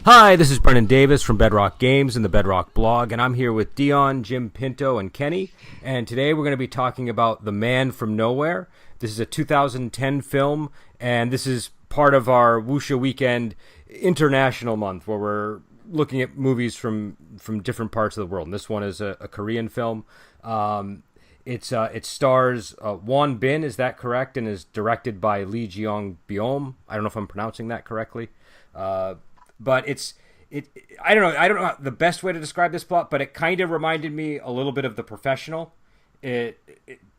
Hi, this is Brennan Davis from Bedrock Games and the Bedrock blog, and I'm here with Dion, Jim Pinto, and Kenny. And today we're going to be talking about The Man from Nowhere. This is a 2010 film, and this is part of our Wuxia Weekend International Month, where we're looking at movies from different parts of the world. And this one is a Korean film. It stars Won Bin, is that correct? And is directed by Lee Jeong Byom. I don't know if I'm pronouncing that correctly. But I don't know the best way to describe this plot, but it kind of reminded me a little bit of The Professional, to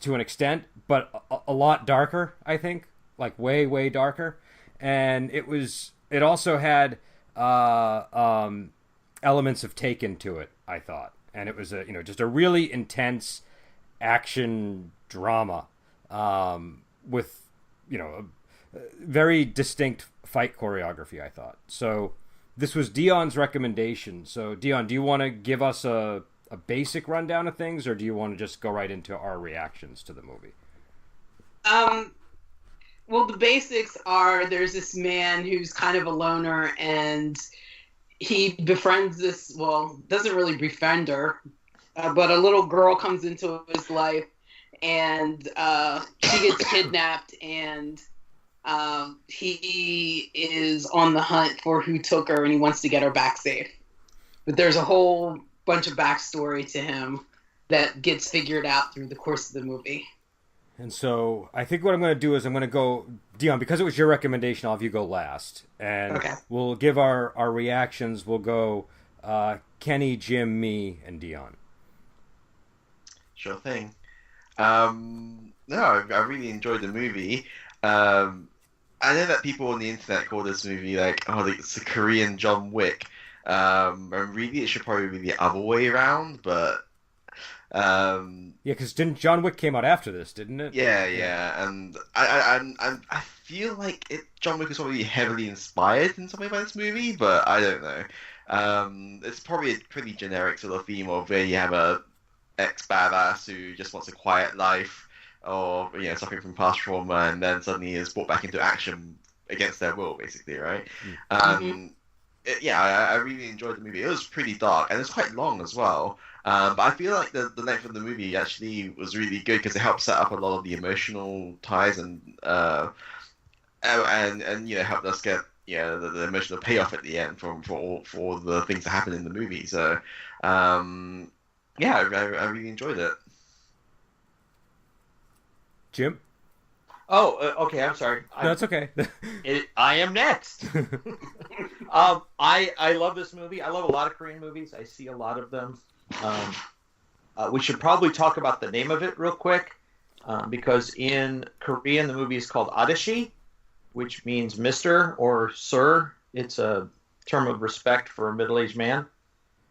an extent, but a lot darker, I think, like way darker. And it also had elements of Taken to it, I thought. And it was just a really intense action drama, with a very distinct fight choreography, I thought. So this was Dion's recommendation. So Dion, do you want to give us a basic rundown of things, or do you want to just go right into our reactions to the movie? Well, the basics are there's this man who's kind of a loner, and he befriends doesn't really befriend her, but a little girl comes into his life, and she gets kidnapped, and he is on the hunt for who took her, and he wants to get her back safe. But there's a whole bunch of backstory to him that gets figured out through the course of the movie. And so I think what I'm going to do is I'm going to go, Dion, because it was your recommendation, I'll have you go last. And Okay. we'll give our reactions. We'll go Kenny, Jim, me, and Dion. Sure thing. No, I really enjoyed the movie. I know that people on the internet call this movie it's a Korean John Wick. And really, it should probably be the other way around, but Yeah, because didn't John Wick came out after this, didn't it? yeah, and I feel like John Wick was probably heavily inspired in some way by this movie, but I don't know. It's probably a pretty generic sort of theme of where you have a ex-badass who just wants a quiet life, or suffering from past trauma, and then suddenly is brought back into action against their will, basically, right? Mm-hmm. I really enjoyed the movie. It was pretty dark, and it's quite long as well. But I feel like the length of the movie actually was really good because it helped set up a lot of the emotional ties and helped us get the emotional payoff at the end for all the things that happen in the movie. So I really enjoyed it. Jim? Okay. I'm sorry. No, it's okay. I am next. I love this movie. I love a lot of Korean movies. I see a lot of them. We should probably talk about the name of it real quick, because in Korean the movie is called Adashi, which means Mister or Sir. It's a term of respect for a middle-aged man.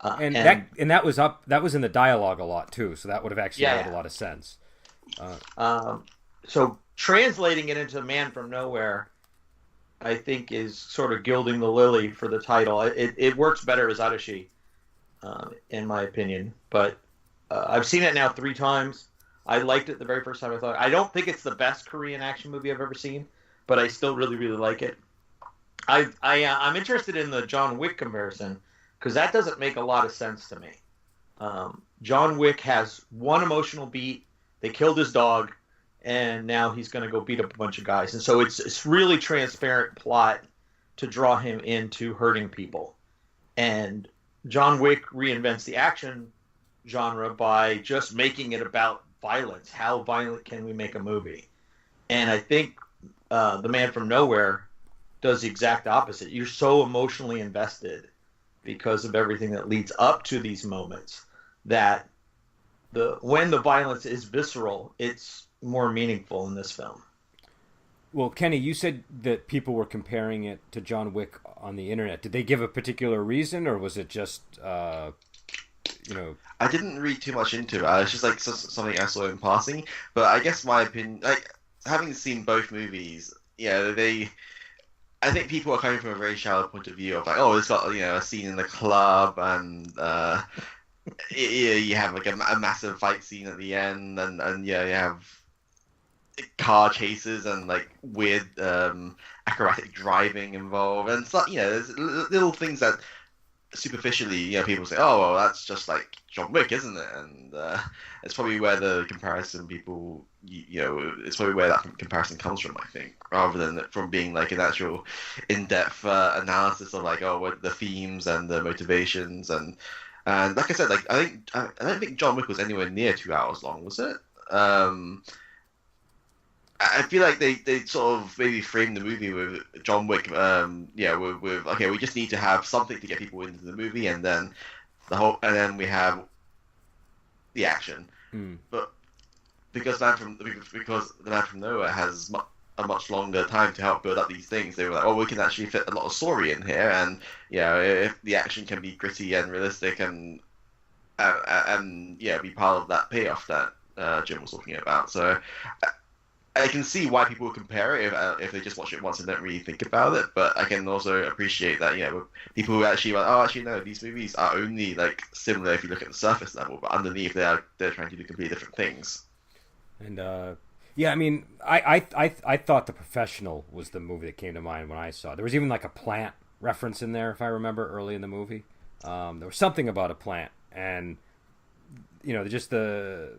That was in the dialogue a lot too, so that would have actually made a lot of sense. So translating it into Man from Nowhere, I think, is sort of gilding the lily for the title. It works better as Adachi, in my opinion. But I've seen it now 3 times. I liked it the very first time I thought. I don't think it's the best Korean action movie I've ever seen, but I still really, really like it. I'm interested in the John Wick comparison because that doesn't make a lot of sense to me. John Wick has one emotional beat. They killed his dog, and now he's going to go beat up a bunch of guys. And so it's really transparent plot to draw him into hurting people. And John Wick reinvents the action genre by just making it about violence. How violent can we make a movie? And I think The Man from Nowhere does the exact opposite. You're so emotionally invested because of everything that leads up to these moments that when the violence is visceral, it's more meaningful in this film. Well, Kenny, you said that people were comparing it to John Wick on the internet. Did they give a particular reason, or was it just, I didn't read too much into it. It's just something I saw in passing. But I guess my opinion, having seen both movies, I think people are coming from a very shallow point of view of it's got a scene in the club, and you have a massive fight scene at the end, and you have car chases and weird acrobatic driving involved, and so, there's little things that superficially, people say, "Oh, well, that's just like John Wick, isn't it?" And it's probably where the comparison people, it's probably where that comparison comes from, I think, rather than from being like an actual in-depth analysis of like, oh, what the themes and the motivations and like I said, like I don't think John Wick was anywhere near 2 hours long, was it? I feel like they sort of maybe framed the movie with John Wick, with okay, we just need to have something to get people into the movie, and then we have the action. But because the Man from Nowhere has a much longer time to help build up these things, they were like, oh, we can actually fit a lot of story in here, and if the action can be gritty and realistic and be part of that payoff that Jim was talking about, so. I can see why people would compare it if they just watch it once and don't really think about it, but I can also appreciate that people who actually like, oh, actually no, these movies are only like similar if you look at the surface level, but underneath they're trying to do completely different things. And I mean, I thought The Professional was the movie that came to mind when I saw it. There was even like a plant reference in there, if I remember, early in the movie. There was something about a plant, and just a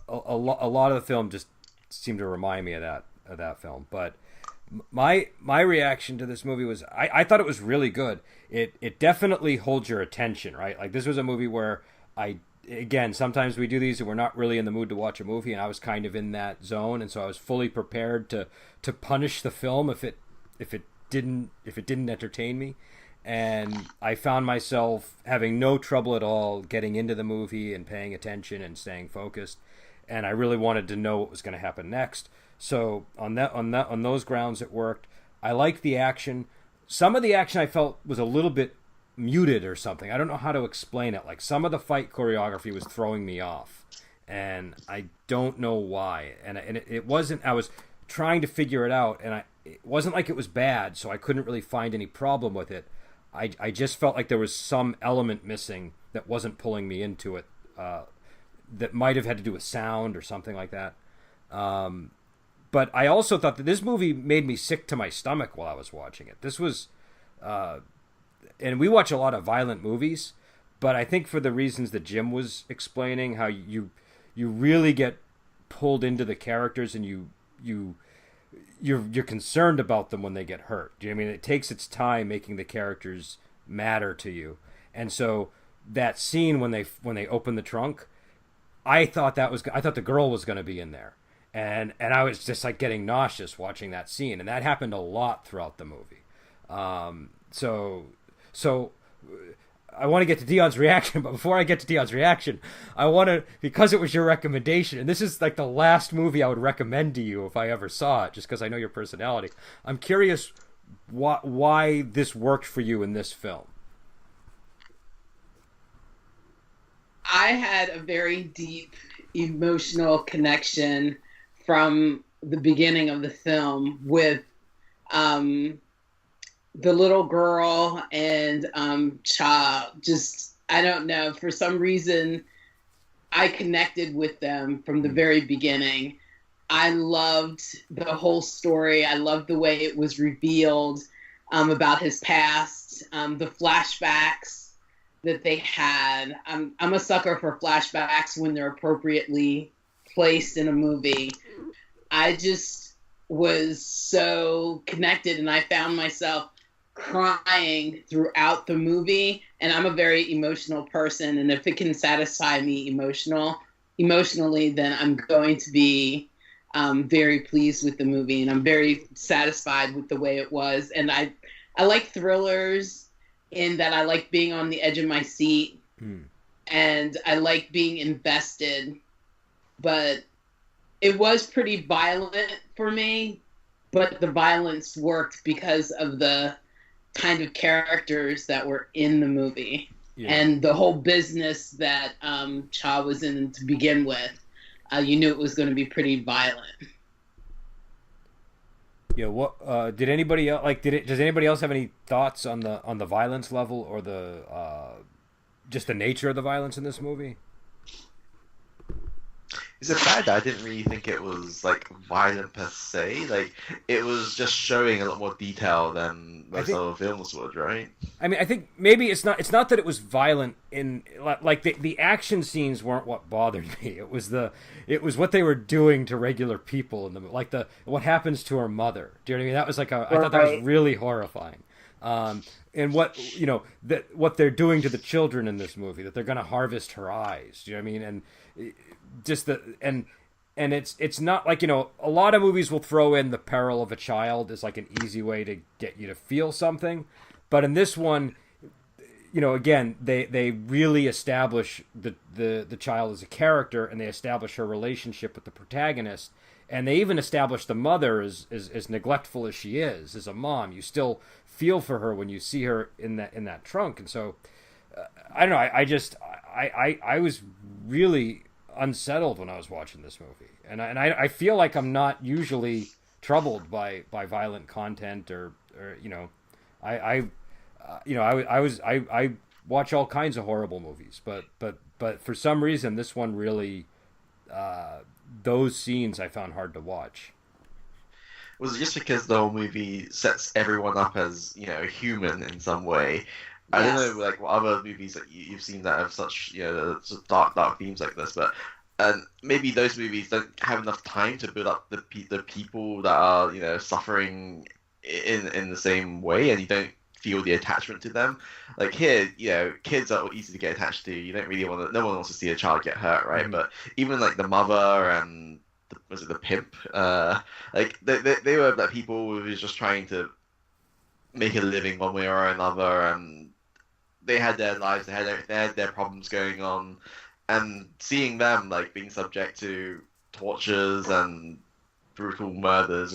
lot of the film just seemed to remind me of that film. But my reaction to this movie was I thought it was really good. It definitely holds your attention, right? Like, this was a movie where again, sometimes we do these and we're not really in the mood to watch a movie, and I was kind of in that zone, and so I was fully prepared to punish the film if it didn't entertain me. And I found myself having no trouble at all getting into the movie and paying attention and staying focused. And I really wanted to know what was going to happen next. So on those grounds, it worked. I liked the action. Some of the action I felt was a little bit muted or something. I don't know how to explain it. Like, some of the fight choreography was throwing me off, and I don't know why. And it wasn't. I was trying to figure it out, and it wasn't like it was bad, so I couldn't really find any problem with it. I just felt like there was some element missing that wasn't pulling me into it. That might have had to do with sound or something like that. But I also thought that this movie made me sick to my stomach while I was watching it. This was, and we watch a lot of violent movies, but I think for the reasons that Jim was explaining, how you really get pulled into the characters, and you're concerned about them when they get hurt. Do you know what I mean? It takes its time making the characters matter to you, and so that scene when they open the trunk. I thought the girl was going to be in there, and I was just like getting nauseous watching that scene, and that happened a lot throughout the movie. So I want to get to Dion's reaction, but before I get to Dion's reaction, I want to, because it was your recommendation, and this is like the last movie I would recommend to you if I ever saw it, just because I know your personality. I'm curious why this worked for you in this film. I had a very deep emotional connection from the beginning of the film with the little girl and Cha. Just, I don't know, for some reason I connected with them from the very beginning. I loved the whole story. I loved the way it was revealed about his past, the flashbacks that they had. I'm a sucker for flashbacks when they're appropriately placed in a movie. I just was so connected, and I found myself crying throughout the movie. And I'm a very emotional person, and if it can satisfy me emotionally, then I'm going to be very pleased with the movie, and I'm very satisfied with the way it was. And I like thrillers, in that I like being on the edge of my seat, and I like being invested. But it was pretty violent for me, but the violence worked because of the kind of characters that were in the movie, and the whole business that Cha was in to begin with. You knew it was going to be pretty violent. Yeah. What did anybody else like? Does anybody else have any thoughts on the violence level, or the just the nature of the violence in this movie? Is it bad that I didn't really think it was like violent per se? Like it was just showing a lot more detail than most other films would, right? I mean, I think maybe it's not that it was violent in like the action scenes weren't what bothered me. It was what they were doing to regular people in the like the what happens to her mother. Do you know what I mean? That was like I thought that was really horrifying. And what what they're doing to the children in this movie, that they're going to harvest her eyes. Do you know what I mean? And just and it's not like, a lot of movies will throw in the peril of a child as like an easy way to get you to feel something. But in this one, again, they really establish the child as a character, and they establish her relationship with the protagonist, and they even establish the mother as neglectful as she is as a mom. You still feel for her when you see her in that trunk, and so I don't know. I was really unsettled when I was watching this movie, and I feel like I'm not usually troubled by violent content or I watch all kinds of horrible movies, but for some reason this one really, those scenes I found hard to watch. Was it just because the whole movie sets everyone up as human in some way? I don't know, like what other movies that you've seen that have such sort of dark themes like this, but maybe those movies don't have enough time to build up the people that are suffering in the same way, and you don't feel the attachment to them. Like here, kids are easy to get attached to. You don't really want to. No one wants to see a child get hurt, right? Mm-hmm. But even like the mother and the pimp? Like they were like people who were just trying to make a living one way or another, and they had their lives, they had their problems going on, and seeing them like being subject to tortures and brutal murders,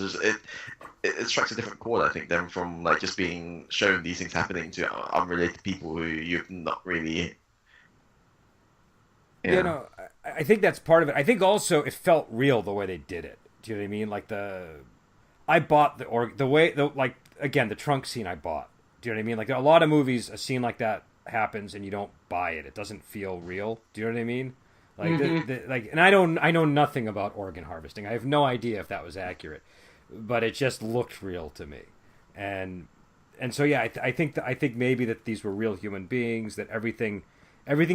it strikes a different chord, I think, than from like just being shown these things happening to unrelated people who you've not really. Yeah. I think that's part of it. I think also it felt real the way they did it. Do you know what I mean? Like I bought the trunk scene I bought. Do you know what I mean? Like a lot of movies, a scene like that happens and you don't buy it. It doesn't feel real. Do you know what I mean? Like mm-hmm. And I know nothing about organ harvesting. I have no idea if that was accurate, but it just looked real to me. And so yeah, I think maybe that these were real human beings, that everything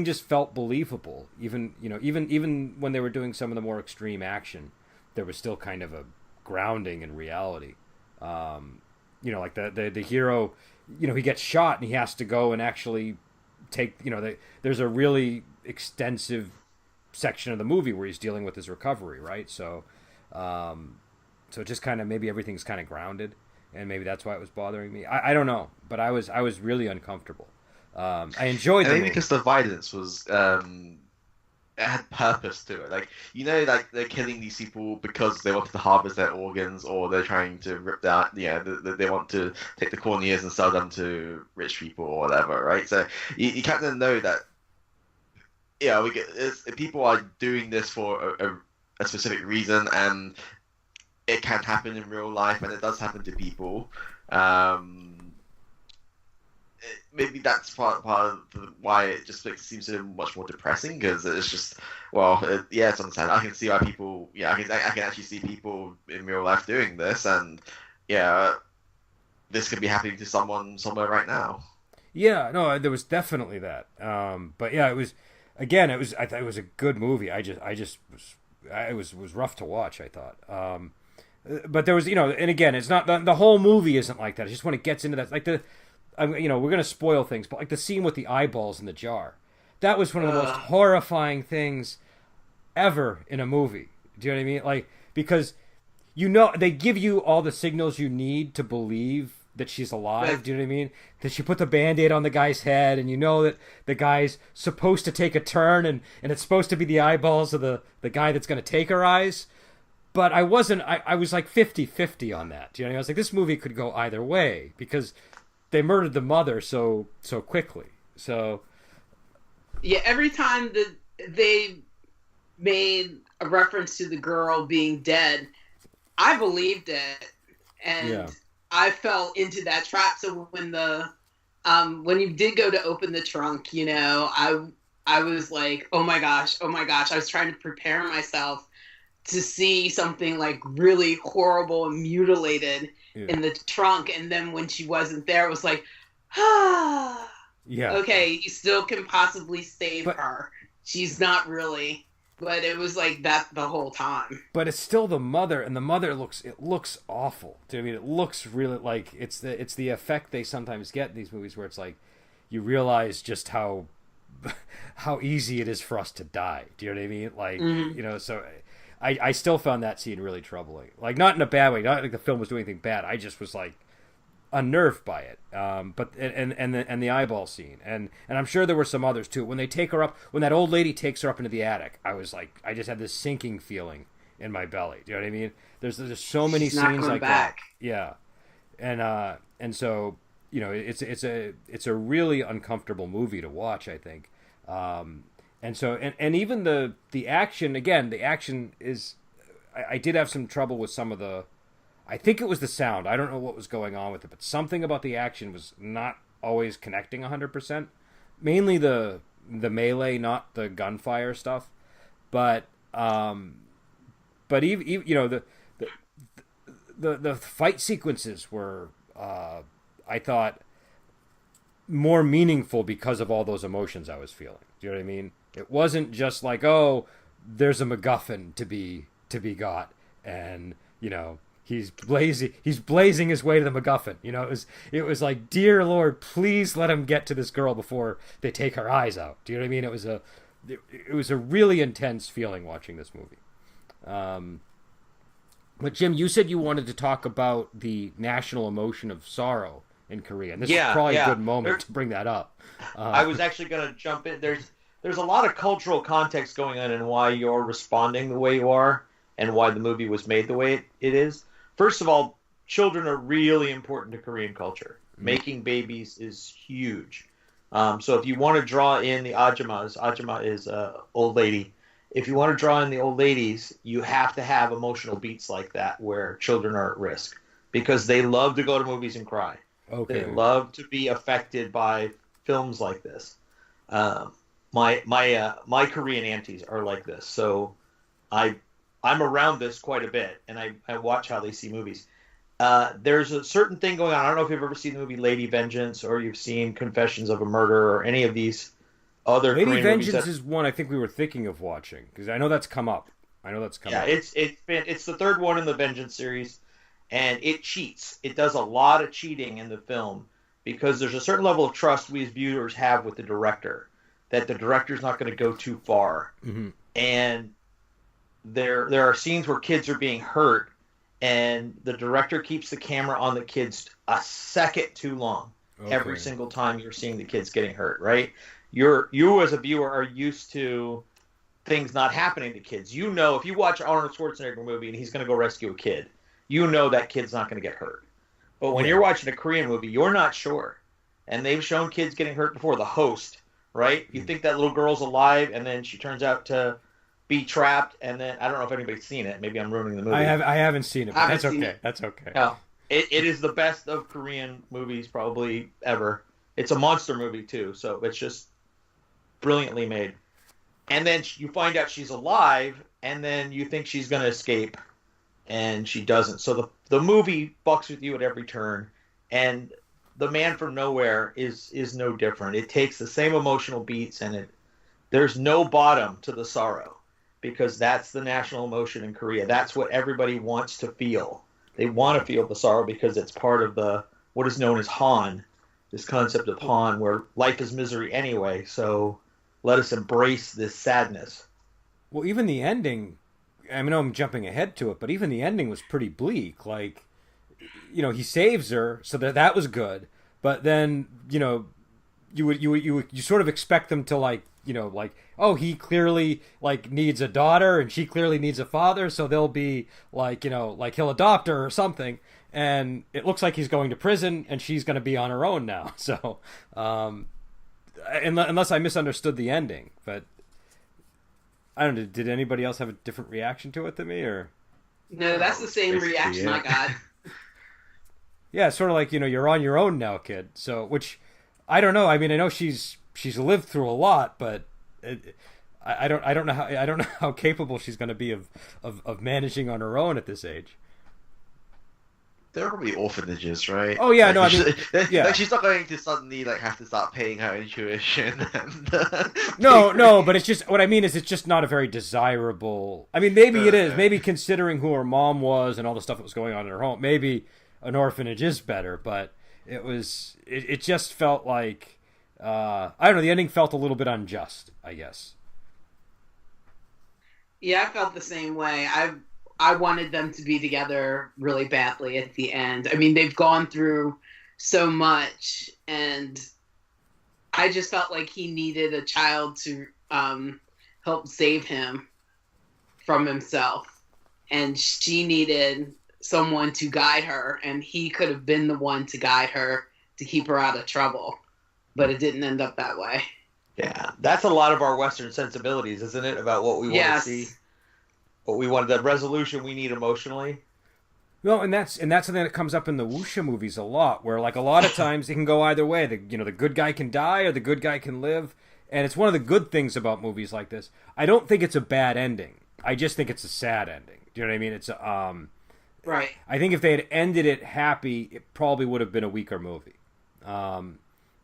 just felt believable. Even when they were doing some of the more extreme action, there was still kind of a grounding in reality. Like the hero, he gets shot and he has to go and actually take, there's a really extensive section of the movie where he's dealing with his recovery, right? So it just kind of, maybe everything's kind of grounded, and maybe that's why it was bothering me. I don't know, but I was really uncomfortable. I enjoyed it. Maybe because the violence was it had purpose to it. Like like they're killing these people because they want to harvest their organs, or they're trying to rip that. They want to take the corneas and sell them to rich people or whatever, right? So you kind of know that. People are doing this for a specific reason, and it can happen in real life, and it does happen to people. Maybe that's part of why it just seems so much more depressing, because it's just, it's understandable. I can see why people, I can actually see people in real life doing this, and this could be happening to someone somewhere right now. Yeah, no, there was definitely that. But yeah, it was, again, I thought it was a good movie. It was rough to watch, I thought. But there was, and again, it's not, the whole movie isn't like that. It's just when it gets into that, like we're going to spoil things, but like the scene with the eyeballs in the jar, that was one of the most horrifying things ever in a movie. Do you know what I mean? Like, because they give you all the signals you need to believe that she's alive. Do you know what I mean? That she put the Band-Aid on the guy's head, and that the guy's supposed to take a turn, and it's supposed to be the eyeballs of the guy that's going to take her eyes. But I wasn't, I was like 50-50 on that. Do you know what I mean? I was like, this movie could go either way, because they murdered the mother so quickly. So yeah, every time that they made a reference to the girl being dead, I believed it, and I fell into that trap. So when when you did go to open the trunk, I I was like, oh my gosh, oh my gosh. I was trying to prepare myself to see something like really horrible and mutilated Yeah. in the trunk. And then when she wasn't there, it was like, ah, Yeah. okay, you still can possibly save But- her. She's not really. But it was like that the whole time. But it's still the mother, and the mother looks awful. I mean, it looks really like it's the effect they sometimes get in these movies where it's like you realize just how easy it is for us to die. Do you know what I mean? Like, you know, so I still found that scene really troubling. Like, not in a bad way. Not like the film was doing anything bad. I just was like unnerved by it. But the eyeball scene, and I'm sure there were some others too. When they take her up, when that old lady takes her up into the attic, I was like, I just had this sinking feeling in my belly. Do you know what I mean? There's so many She's not scenes going like back. that. Yeah, and so you know, it's a really uncomfortable movie to watch, I think. And so and even the action, again, the action is, I did have some trouble with some of the. I think it was the sound. I don't know what was going on with it, but something about the action was not always connecting 100%. Mainly the melee, not the gunfire stuff. But even you know the fight sequences were I thought more meaningful because of all those emotions I was feeling. Do you know what I mean? It wasn't just like, oh, there's a MacGuffin to be got, and you know. He's blazing his way to the MacGuffin. You know, it was like, dear Lord, please let him get to this girl before they take her eyes out. Do you know what I mean? It was a really intense feeling watching this movie. But Jim, you said you wanted to talk about the national emotion of sorrow in Korea, and this is probably a good moment to bring that up. I was actually going to jump in. There's a lot of cultural context going on in why you're responding the way you are and why the movie was made the way it is. First of all, children are really important to Korean culture. Making babies is huge. So if you want to draw in the ajima is old lady. If you want to draw in the old ladies, you have to have emotional beats like that where children are at risk because they love to go to movies and cry. Okay. They love to be affected by films like this. My Korean aunties are like this, so I'm around this quite a bit, and I watch how they see movies. There's a certain thing going on. I don't know if you've ever seen the movie Lady Vengeance or you've seen Confessions of a Murder or any of these other Lady Korean Vengeance movies. is one I think we were thinking of watching because I know that's come up. Yeah, it's the third one in the Vengeance series, and it cheats. It does a lot of cheating in the film because there's a certain level of trust we as viewers have with the director that the director's not going to go too far. Mm-hmm. And there are scenes where kids are being hurt, and the director keeps the camera on the kids a second too long every single time you're seeing the kids getting hurt, right? You as a viewer are used to things not happening to kids. You know, if you watch Arnold Schwarzenegger movie and he's going to go rescue a kid, you know that kid's not going to get hurt. But when you're watching a Korean movie, you're not sure. And they've shown kids getting hurt before. The host, right? You think that little girl's alive, and then she turns out to be trapped, and then I don't know if anybody's seen it. Maybe I'm ruining the movie. I haven't seen it, but that's okay. That's okay. No, it is the best of Korean movies probably ever. It's a monster movie too, so it's just brilliantly made. And then you find out she's alive, and then you think she's going to escape, and she doesn't. So the movie fucks with you at every turn, and The Man from Nowhere is no different. It takes the same emotional beats, and there's no bottom to the sorrow. Because that's the national emotion in Korea. That's what everybody wants to feel. They want to feel the sorrow because it's part of what is known as Han, this concept of Han, where life is misery anyway. So let us embrace this sadness. Well, even the ending, I know I'm jumping ahead to it, but even the ending was pretty bleak. Like, you know, he saves her, so that was good. But then, you know, you sort of expect them to like, you know, like, oh, he clearly like needs a daughter and she clearly needs a father, so they'll be like, you know, like he'll adopt her or something. And it looks like he's going to prison and she's going to be on her own now. So, unless I misunderstood the ending, but I don't know. Did anybody else have a different reaction to it than me, or? No, that's the same reaction I got. Yeah, it's sort of like, you know, you're on your own now, kid. So, which I don't know. I mean, I know she's lived through a lot, but I don't know how capable she's going to be of managing on her own at this age. There are probably orphanages, right? Oh yeah, like, no, I mean, yeah. Like she's not going to suddenly like have to start paying her own tuition. No, but it's just what I mean is it's just not a very desirable. I mean, maybe it is. Maybe considering who her mom was and all the stuff that was going on in her home, maybe an orphanage is better. But it just felt like I don't know. The ending felt a little bit unjust, I guess. Yeah, I felt the same way. I wanted them to be together really badly at the end. I mean, they've gone through so much, and I just felt like he needed a child to help save him from himself, and she needed someone to guide her, and he could have been the one to guide her to keep her out of trouble, but it didn't end up that way. Yeah, that's a lot of our Western sensibilities, isn't it? About what we want to see, what we want, the resolution we need emotionally. No, and that's something that comes up in the wuxia movies a lot, where like a lot of times it can go either way. The good guy can die or the good guy can live, and it's one of the good things about movies like this. I don't think it's a bad ending. I just think it's a sad ending. Do you know what I mean? It's right. I think if they had ended it happy, it probably would have been a weaker movie.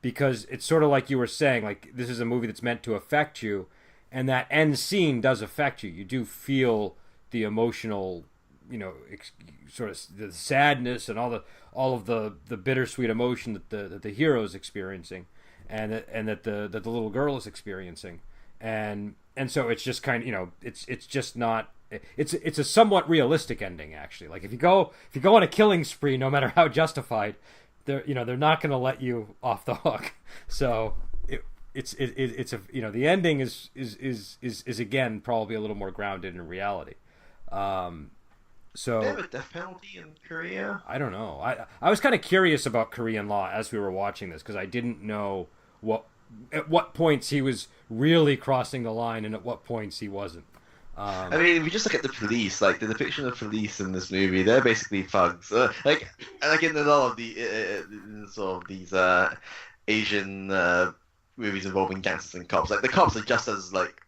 Because it's sort of like you were saying, like this is a movie that's meant to affect you, and that end scene does affect you. You do feel the emotional, sort of the sadness and all of the bittersweet emotion that the hero is experiencing, and that the little girl is experiencing, and so it's just kind of it's just not. It's a somewhat realistic ending actually. Like if you go on a killing spree, no matter how justified, they're not going to let you off the hook. So it's the ending is again probably a little more grounded in reality. So they have a death penalty in Korea? I don't know. I was kind of curious about Korean law as we were watching this because I didn't know at what points he was really crossing the line and at what points he wasn't. I mean, if we just look at the police, like the depiction of police in this movie, they're basically thugs. Like in a lot of sort of these Asian movies involving gangsters and cops, like the cops are just as like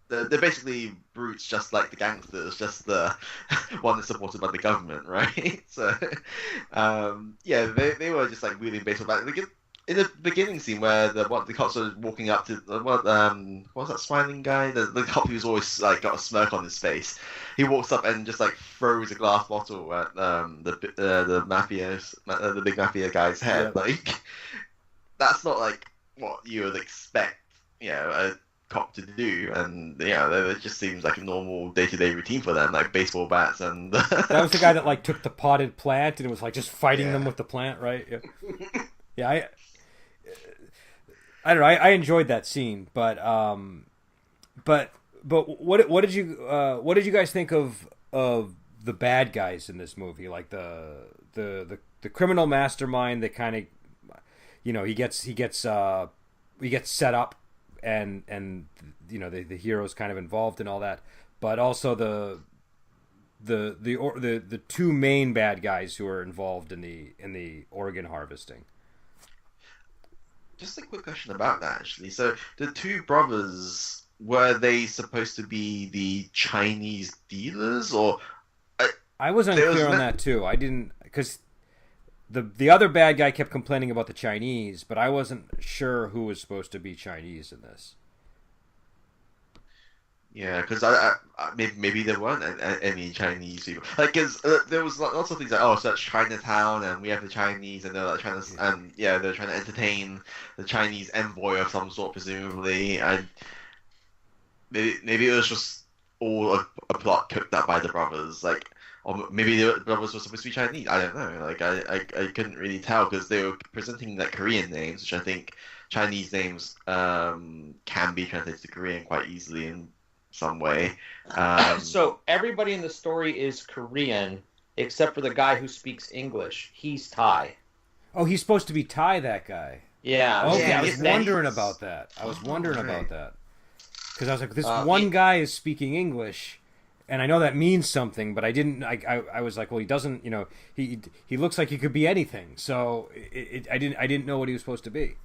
they're basically brutes, just like the gangsters, just the one that's supported by the government, right? So, yeah, they were just like really based on that. In the beginning scene where the cops are walking up to what was that smiling guy? The cop who's always like got a smirk on his face. He walks up and just like throws a glass bottle at the big mafia guy's head. Yeah. Like that's not like what you would expect, a cop to do, and it just seems like a normal day-to-day routine for them, like baseball bats and. That was the guy that like took the potted plant and it was like just fighting them with the plant, right? Yeah. Yeah, I don't know. I enjoyed that scene, but what did you guys think of the bad guys in this movie? Like the criminal mastermind that kind of, he gets set up, and the hero's kind of involved in all that, but also the two main bad guys who are involved in the organ harvesting. Just a quick question about that, actually. So, the two brothers, were they supposed to be the Chinese dealers, or? I was unclear on that too. I didn't, because the other bad guy kept complaining about the Chinese, but I wasn't sure who was supposed to be Chinese in this. Yeah, because maybe there weren't any Chinese people. Like, because there was lots of things like, so that's Chinatown, and we have the Chinese, and they're like trying to, and they're trying to entertain the Chinese envoy of some sort, presumably, and maybe it was just all a plot cooked up by the brothers, like, or maybe the brothers were supposed to be Chinese. I don't know. Like, I couldn't really tell because they were presenting like Korean names, which I think Chinese names can be translated to Korean quite easily in some way. So everybody in the story is Korean except for the guy who speaks English. He's Thai. Oh, he's supposed to be Thai, that guy. Yeah. Okay, yeah, I was wondering about that. Because I was like, this one guy is speaking English, and I know that means something, but I didn't. I was like, well, he doesn't. He looks like he could be anything. So I didn't know what he was supposed to be.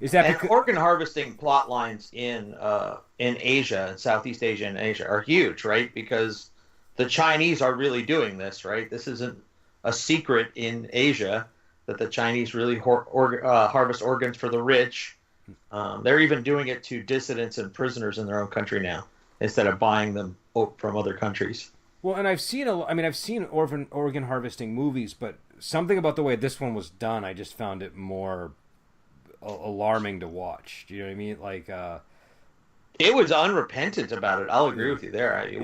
Is that And because? organ harvesting plot lines in Asia, Southeast Asia and Asia are huge, right? Because the Chinese are really doing this, right? This isn't a secret in Asia that the Chinese really harvest organs for the rich. They're even doing it to dissidents and prisoners in their own country now, instead of buying them from other countries. Well, and I've seen organ harvesting movies, but something about the way this one was done, I just found it more alarming to watch. Do you know what I mean? Like, it was unrepentant about it. I'll agree with you there. It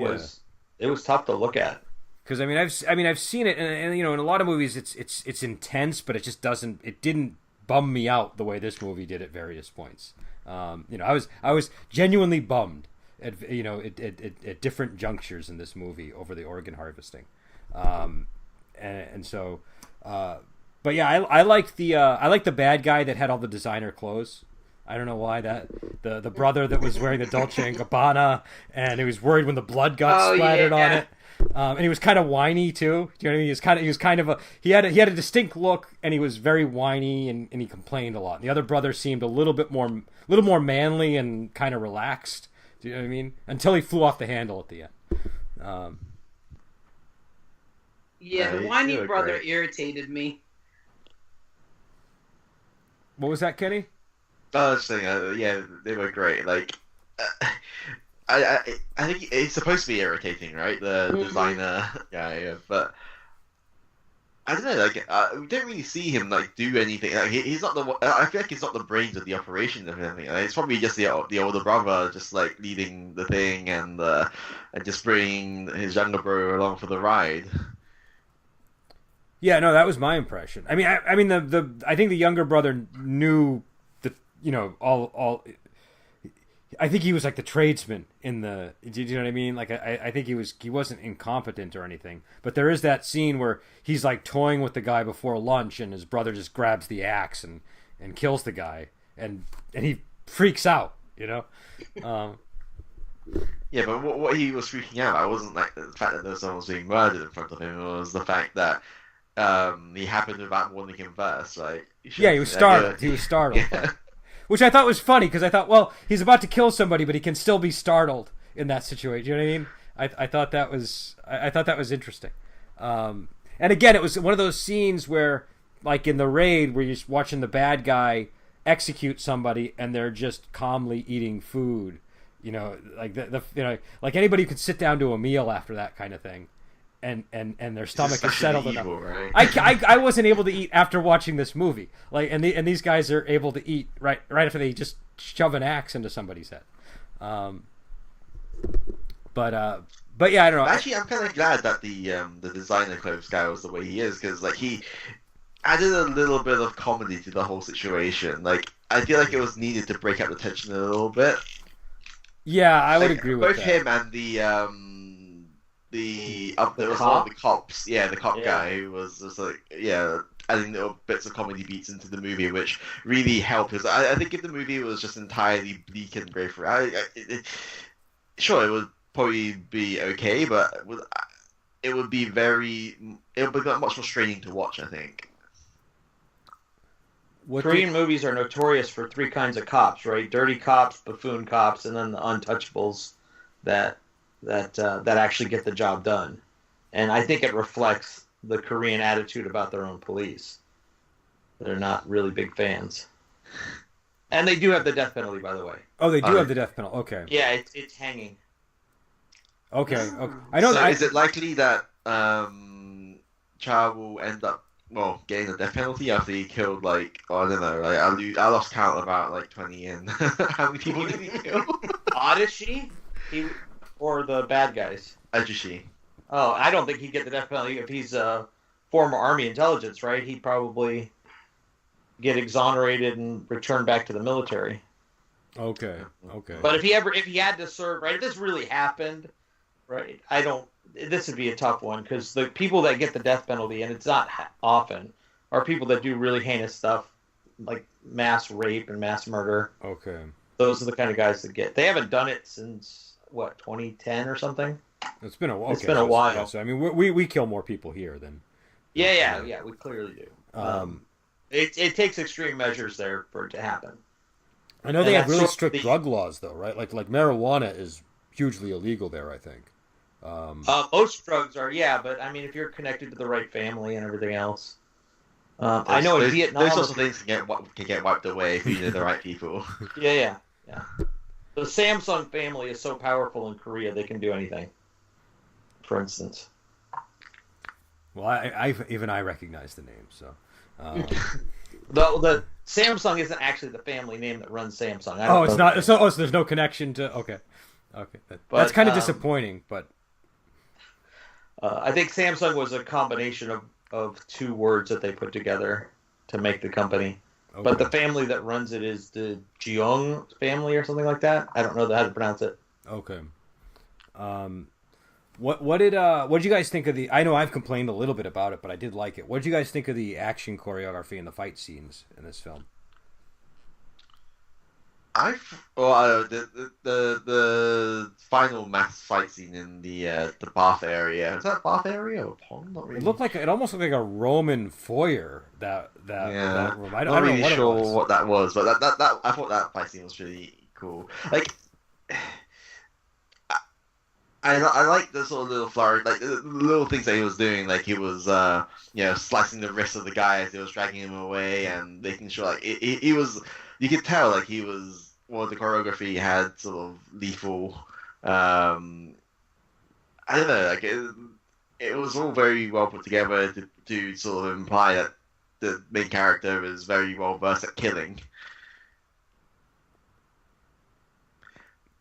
was tough to look at. Because I've seen it, and you know, in a lot of movies, it's intense, but it didn't bum me out the way this movie did at various points. You know, I was genuinely bummed at different junctures in this movie over the organ harvesting, and so, but yeah, I like the bad guy that had all the designer clothes. I don't know why that the brother that was wearing the Dolce and Gabbana, and he was worried when the blood got splattered on it. And he was kind of whiny too. Do you know what I mean? He was kind of he had a distinct look, and he was very whiny, and he complained a lot. And the other brother seemed a little more manly and kind of relaxed. Do you know what I mean? Until he flew off the handle at the end. The whiny brother irritated me. What was that, Kenny? I was saying, they were great. Like, I think it's supposed to be irritating, right? The designer guy, but I don't know. Like, we don't really see him like do anything. Like, he's not the. I feel like he's not the brains of the operation of anything. Like, it's probably just the older brother, just like leading the thing and just bringing his younger brother along for the ride. Yeah, no, that was my impression. I mean, I think the younger brother knew the, you know, all. I think he was like the tradesman in the. Do you know what I mean? Like, I think he wasn't incompetent or anything. But there is that scene where he's like toying with the guy before lunch, and his brother just grabs the axe and kills the guy, and he freaks out. You know. Yeah, but what he was freaking out about wasn't like the fact that there was someone being murdered in front of him. It was the fact that he happened without warning him first. Like, he was startled. He was startled. Yeah. Which I thought was funny, because I thought, well, he's about to kill somebody, but he can still be startled in that situation. You know what I mean? I thought that was interesting. And again, it was one of those scenes where, like in the raid, where you're just watching the bad guy execute somebody, and they're just calmly eating food. You know, like like anybody could sit down to a meal after that kind of thing. And their stomach is settled enough. Right? I wasn't able to eat after watching this movie. Like, and these guys are able to eat right after they just shove an axe into somebody's head. But yeah, I don't know. Actually, I'm kind of glad that the designer clothes guy was the way he is, because like he added a little bit of comedy to the whole situation. Like, I feel like it was needed to break up the tension a little bit. Yeah, I would agree with both that. Him and there was one of the cops, the cop guy who was just like, adding little bits of comedy beats into the movie, which really helped. Because I think if the movie was just entirely bleak and grey for sure, it would probably be okay, but it would be much more straining to watch, I think. Korean movies are notorious for three kinds of cops, right? Dirty cops, buffoon cops, and then the untouchables that actually get the job done. And I think it reflects the Korean attitude about their own police. They're not really big fans. And they do have the death penalty, by the way. Oh, they do have the death penalty. Okay. Yeah, it's hanging. Okay. I know. So is it likely that Cha will end up getting the death penalty after he killed I don't know, I lost count about 20 in. How many people did he kill? Odyssey? Or the bad guys? Ajushi. Oh, I don't think he'd get the death penalty if he's former Army intelligence, right? He'd probably get exonerated and returned back to the military. Okay. But if he had to serve, right? If this really happened, right? This would be a tough one, because the people that get the death penalty, and it's not often, are people that do really heinous stuff, like mass rape and mass murder. Okay. Those are the kind of guys that get. They haven't done it since 2010 or something. It's been a while. It's been a while. Yeah, so I mean, we kill more people here than. Yeah, we clearly do. It takes extreme measures there for it to happen. I know And they have that's really sort of strict drug laws, though, right? Like marijuana is hugely illegal there, I think. Most drugs are, yeah, but I mean, if you're connected to the right family and everything else. I Those, know in those, Vietnam, those sorts of things can get wiped away if you know the right people. yeah. The Samsung family is so powerful in Korea; they can do anything. For instance, Well, I recognize the name, so. the Samsung isn't actually the family name that runs Samsung. I Oh, don't it's know not. So there's no connection to. Okay. That's But, kind of disappointing, but. I think Samsung was a combination of two words that they put together to make the company. Okay. But the family that runs it is the Jeong family or something like that. I don't know how to pronounce it. Okay. What did you guys think of the? I know I've complained a little bit about it, but I did like it. What did you guys think of the action choreography and the fight scenes in this film? The final mass fight scene in the bath area. Is that bath area or pond? Not really. It almost looked like a Roman foyer. That room. I Not don't really know what sure it was. what that was, but that I thought that fight scene was really cool. Like, I like the sort of little flourish, like the little things that he was doing. Like he was, slicing the wrist of the guy as he was dragging him away, and making sure like he was. You could tell like he was. Well, the choreography had sort of lethal. I don't know, like it was all very well put together to sort of imply that the main character is very well versed at killing.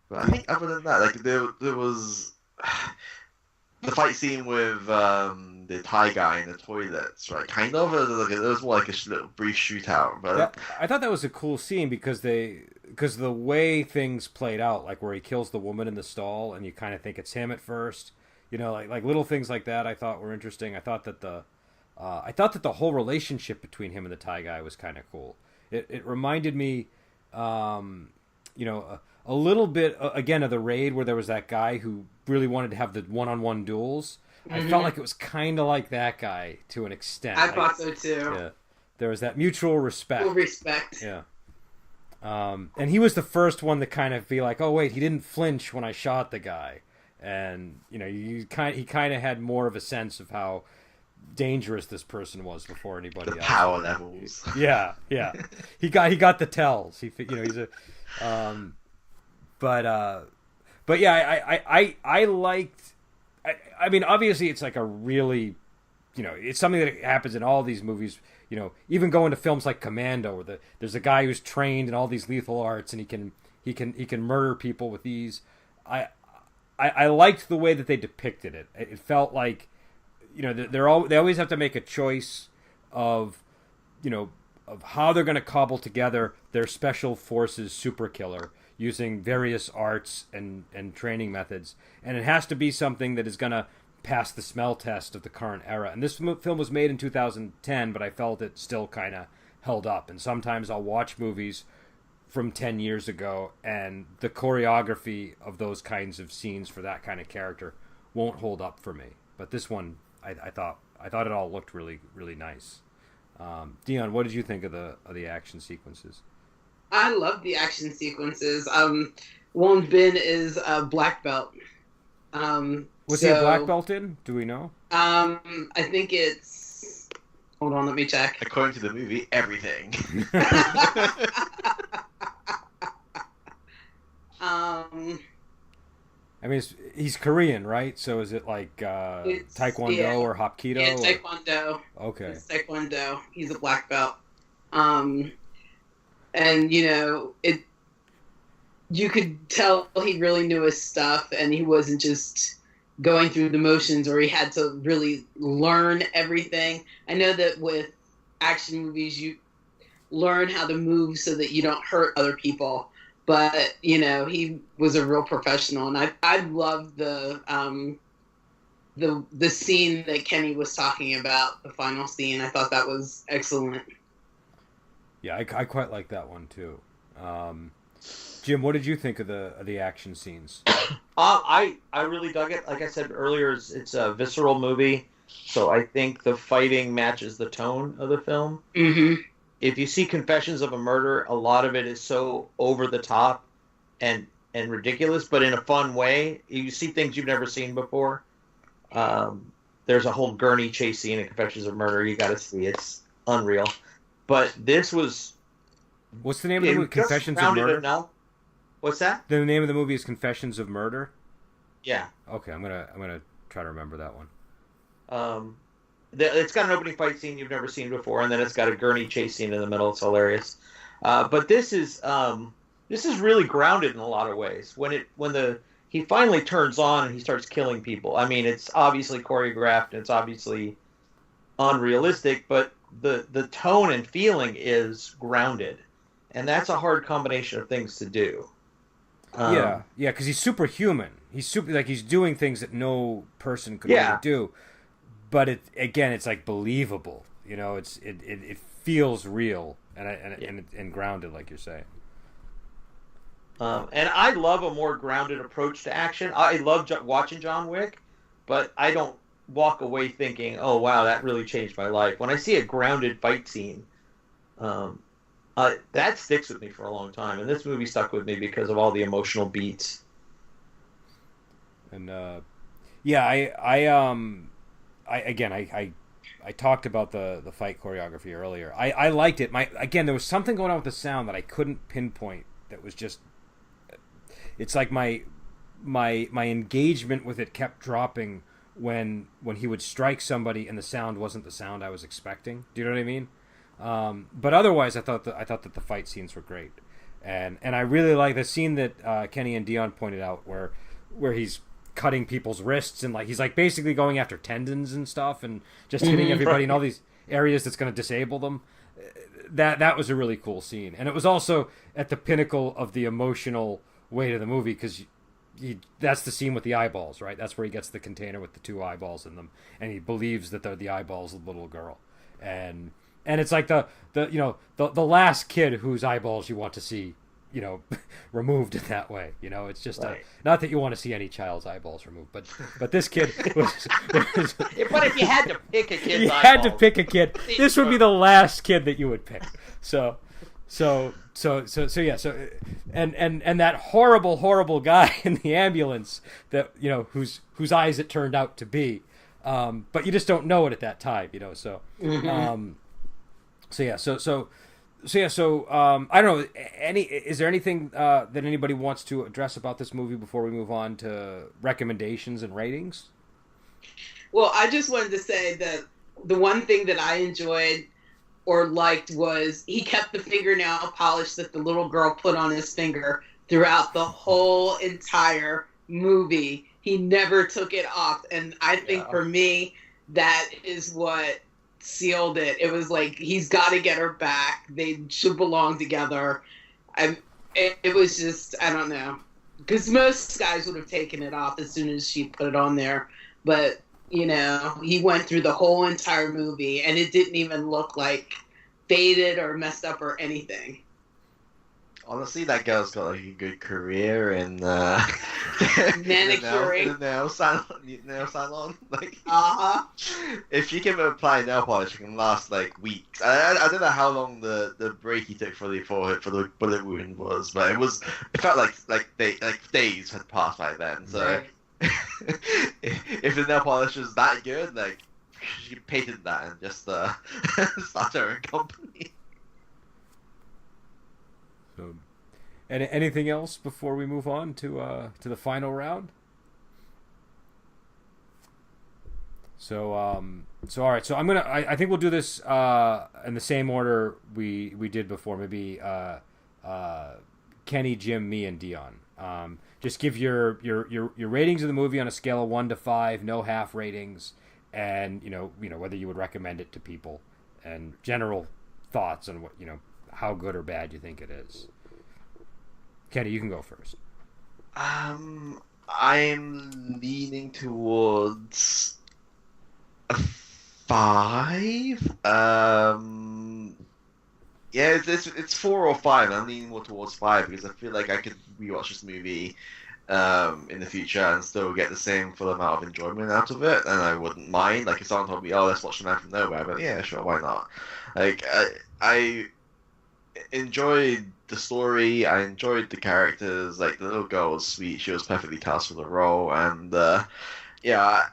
But I think other than that, like there was the fight scene with the Thai guy in the toilets, right? Kind of. It was more like a little brief shootout, but I thought that was a cool scene because the way things played out, like where he kills the woman in the stall, and you kind of think it's him at first, like little things like that. I thought were interesting. I thought that the whole relationship between him and the Thai guy was kind of cool. It reminded me, a little bit again of the Raid, where there was that guy who really wanted to have the one-on-one duels. I felt like it was kind of like that guy to an extent. I thought so too. Yeah, there was that mutual respect. Full respect. Yeah. And he was the first one to kind of be like, "Oh wait, he didn't flinch when I shot the guy," and he kind of had more of a sense of how dangerous this person was before anybody the else. power levels. Yeah. He got the tells. He's a. But yeah, I liked. I mean, obviously, it's like a really, it's something that happens in all these movies. Even going to films like Commando, where there's a guy who's trained in all these lethal arts, and he can murder people with ease. I liked the way that they depicted it. It felt like, they always have to make a choice of how they're going to cobble together their special forces super killer using various arts and training methods, and it has to be something that is going to pass the smell test of the current era. And this film was made in 2010, but I felt it still kind of held up. And sometimes I'll watch movies from 10 years ago, and the choreography of those kinds of scenes for that kind of character won't hold up for me. But this one, I thought it all looked really, really nice. Dion, what did you think of the action sequences? I love the action sequences. Won Bin is a black belt. Was he a black belt in? Do we know? I think it's. Hold on, let me check. According to the movie, everything. I mean, he's Korean, right? So is it like Taekwondo or Hapkido? Yeah, Taekwondo. Okay. It's Taekwondo. He's a black belt. And you could tell he really knew his stuff, and he wasn't just going through the motions, or he had to really learn everything. I know that with action movies, you learn how to move so that you don't hurt other people. But he was a real professional, and I loved the scene that Kenny was talking about, the final scene. I thought that was excellent. Yeah, I quite like that one too. Jim, what did you think of the action scenes? I really dug it. Like I said earlier, it's a visceral movie, so I think the fighting matches the tone of the film. Mm-hmm. if you see Confessions of a Murder, a lot of it is so over the top and ridiculous, but in a fun way. You see things you've never seen before. There's a whole gurney chase scene in Confessions of Murder you got to see. It's unreal. But this was... What's the name of the movie? Confessions of Murder? Enough. What's that? The name of the movie is Confessions of Murder? Yeah. Okay, I'm gonna try to remember that one. It's got an opening fight scene you've never seen before, and then it's got a gurney chase scene in the middle. It's hilarious. But this is really grounded in a lot of ways. When he finally turns on and he starts killing people. I mean, it's obviously choreographed and it's obviously unrealistic, but the tone and feeling is grounded, and that's a hard combination of things to do. Yeah, because he's superhuman. He's he's doing things that no person could really do. But it's like believable. You know, it feels real and grounded, like you're saying. And I love a more grounded approach to action. I love watching John Wick, but I don't walk away thinking, "Oh wow, that really changed my life." When I see a grounded fight scene, that sticks with me for a long time. And this movie stuck with me because of all the emotional beats. And I talked about the fight choreography earlier. I liked it. There was something going on with the sound that I couldn't pinpoint. That was just, it's like my engagement with it kept dropping when he would strike somebody and the sound wasn't the sound I was expecting. Do you know what I mean? But otherwise, I thought that the fight scenes were great, and I really like the scene that Kenny and Dion pointed out where he's cutting people's wrists and he's basically going after tendons and stuff and just hitting everybody in all these areas that's going to disable them. That was a really cool scene, and it was also at the pinnacle of the emotional weight of the movie because that's the scene with the eyeballs, right? That's where he gets the container with the 2 eyeballs in them, and he believes that they're the eyeballs of the little girl, and it's like the last kid whose eyeballs you want to see, removed in that way. It's just right. Not that you want to see any child's eyeballs removed, but this kid was but if you had to pick a kid's you had to pick a kid, this would be the last kid that you would pick. So and that horrible guy in the ambulance that whose eyes it turned out to be, but you just don't know it at that time, So I don't know. Is there anything that anybody wants to address about this movie before we move on to recommendations and ratings? Well, I just wanted to say that the one thing that I enjoyed or liked was he kept the fingernail polish that the little girl put on his finger throughout the whole entire movie. He never took it off, and I think for me that is what sealed it. It was like, he's got to get her back. They should belong together. It was just, I don't know, because most guys would have taken it off as soon as she put it on there, but he went through the whole entire movie and it didn't even look like faded or messed up or anything. Honestly, that girl's got a good career in manicuring, in the nail salon. If she can apply nail polish, it can last weeks. I don't know how long the break he took for the bullet wound was, but it felt like days had passed by then. So right. if the nail polish is that good, she patented that and just start her own company. So, anything else before we move on to the final round? So all right. So I think we'll do this in the same order we did before. Maybe Kenny, Jim, me, and Dion. Just give your ratings of the movie on a scale of 1 to 5, no half ratings, and whether you would recommend it to people, and general thoughts on what how good or bad you think it is. Kenny, you can go first. I'm leaning towards a 5. Yeah, it's 4 or 5. I'm leaning more towards 5 because I feel like I could rewatch this movie in the future and still get the same full amount of enjoyment out of it, and I wouldn't mind. If someone told me, "Oh, let's watch The Man from Nowhere," but yeah, sure, why not? I enjoyed the story. I enjoyed the characters. Like the little girl was sweet. She was perfectly cast for the role, and yeah,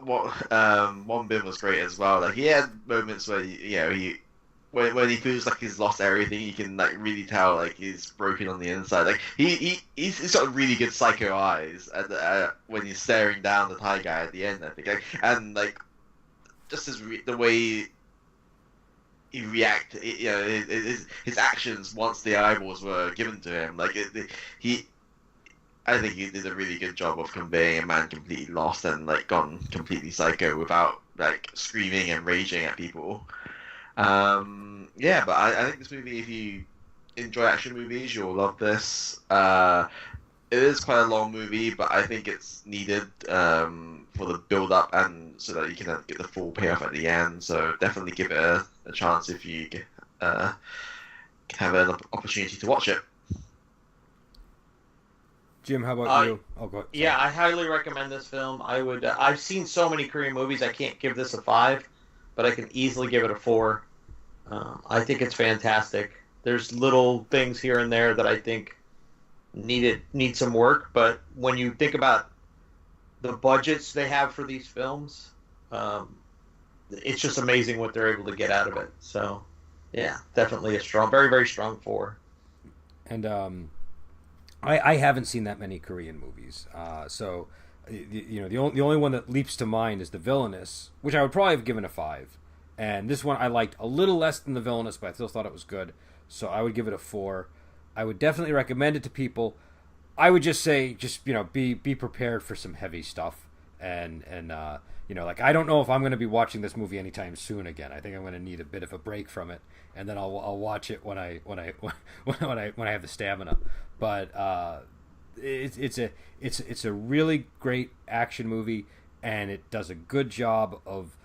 Won Bin was great as well. Like he had moments where he when he feels like he's lost everything, you can like really tell like he's broken on the inside. Like he's got really good psycho eyes when he's staring down the Thai guy at the end. I think, and like just the way he reacted, his actions once the eyeballs were given to him. Like I think he did a really good job of conveying a man completely lost and like gone completely psycho without like screaming and raging at people. Yeah, but I think this movie, if you enjoy action movies, you'll love this. It is quite a long movie, but I think it's needed for the build up and so that you can get the full payoff at the end. So definitely give it a chance if you have an opportunity to watch it. Jim, how about you? Oh, go ahead. Yeah, I highly recommend this film. I would. I've seen so many Korean movies, I can't give this a 5, but I can easily give it a 4. I think it's fantastic. There's little things here and there that I think need some work, but when you think about the budgets they have for these films, it's just amazing what they're able to get out of it. So, yeah, definitely a strong, very, very strong 4. And I haven't seen that many Korean movies, so the only one that leaps to mind is The Villainous, which I would probably have given a 5. And this one I liked a little less than The Villainous, but I still thought it was good, so I would give it a 4. I would definitely recommend it to people. I would just say, be prepared for some heavy stuff, and like I don't know if I'm going to be watching this movie anytime soon again. I think I'm going to need a bit of a break from it, and then I'll watch it when I have the stamina. But it's a really great action movie, and it does a good job of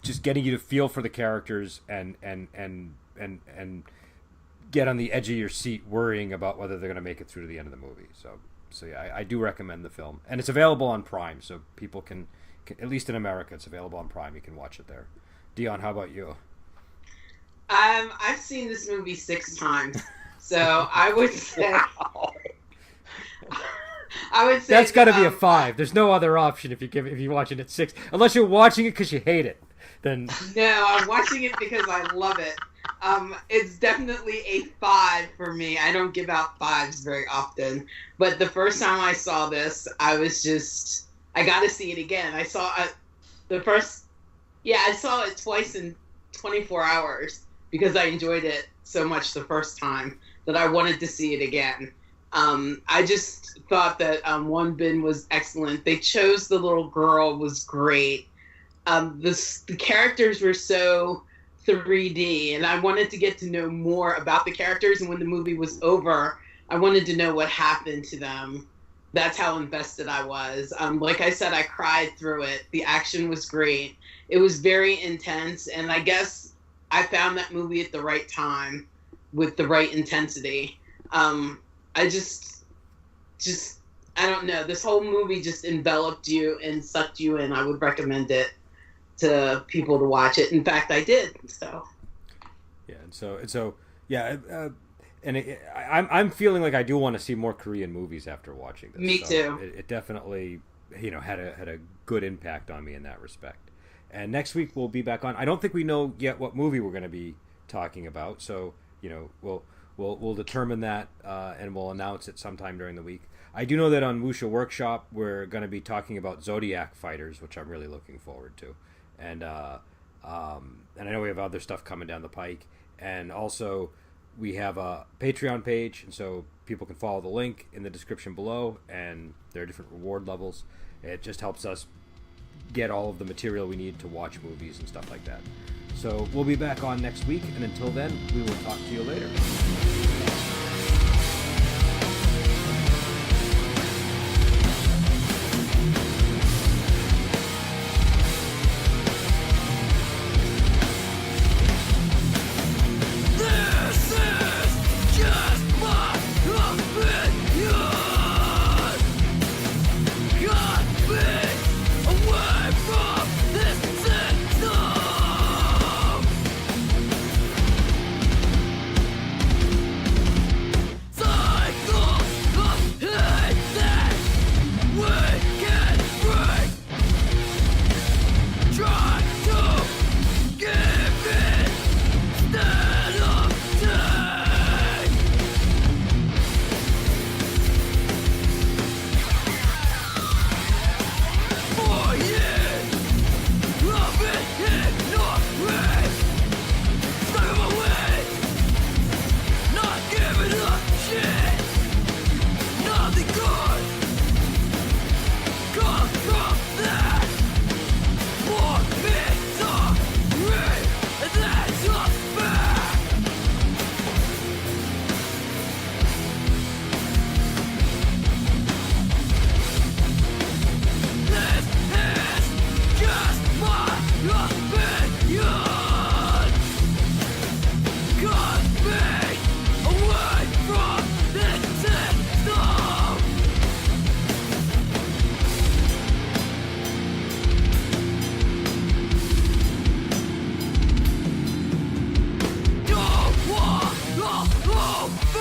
just getting you to feel for the characters and get on the edge of your seat worrying about whether they're going to make it through to the end of the movie. So yeah, I do recommend the film, and it's available on Prime, so people can at least in America, it's available on Prime. You can watch it there. Dion, how about you? I've seen this movie 6 times, so I would say. I would say that's got to be a 5. There's no other option if you're watching it 6, unless you're watching it because you hate it. Then no, I'm watching it because I love it. It's definitely a 5 for me. I don't give out 5s very often, but the first time I saw this, I got to see it again. I saw I saw it twice in 24 hours because I enjoyed it so much the first time that I wanted to see it again. I just thought that Won Bin was excellent. They chose the little girl was great. The characters were so 3D, and I wanted to get to know more about the characters, and when the movie was over, I wanted to know what happened to them. That's how invested I was. Like I said, I cried through it. The action was great. It was very intense, and I guess I found that movie at the right time with the right intensity. I just I don't know. This whole movie just enveloped you and sucked you in. I would recommend it to people to watch it. In fact, I did. So yeah, I'm feeling like I do want to see more Korean movies after watching this. Me too. It definitely had a good impact on me in that respect. And next week we'll be back on. I don't think we know yet what movie we're going to be talking about, so we'll determine that and we'll announce it sometime during the week. I do know that on Wuxia Workshop we're going to be talking about Zodiac Fighters, which I'm really looking forward to. And I know we have other stuff coming down the pike. And also we have a Patreon page, and so people can follow the link in the description below, and there are different reward levels. It just helps us get all of the material we need to watch movies and stuff like that. So we'll be back on next week, and until then, we will talk to you later.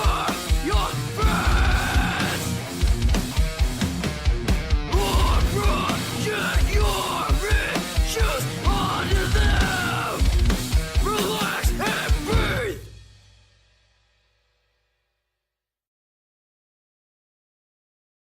Fuck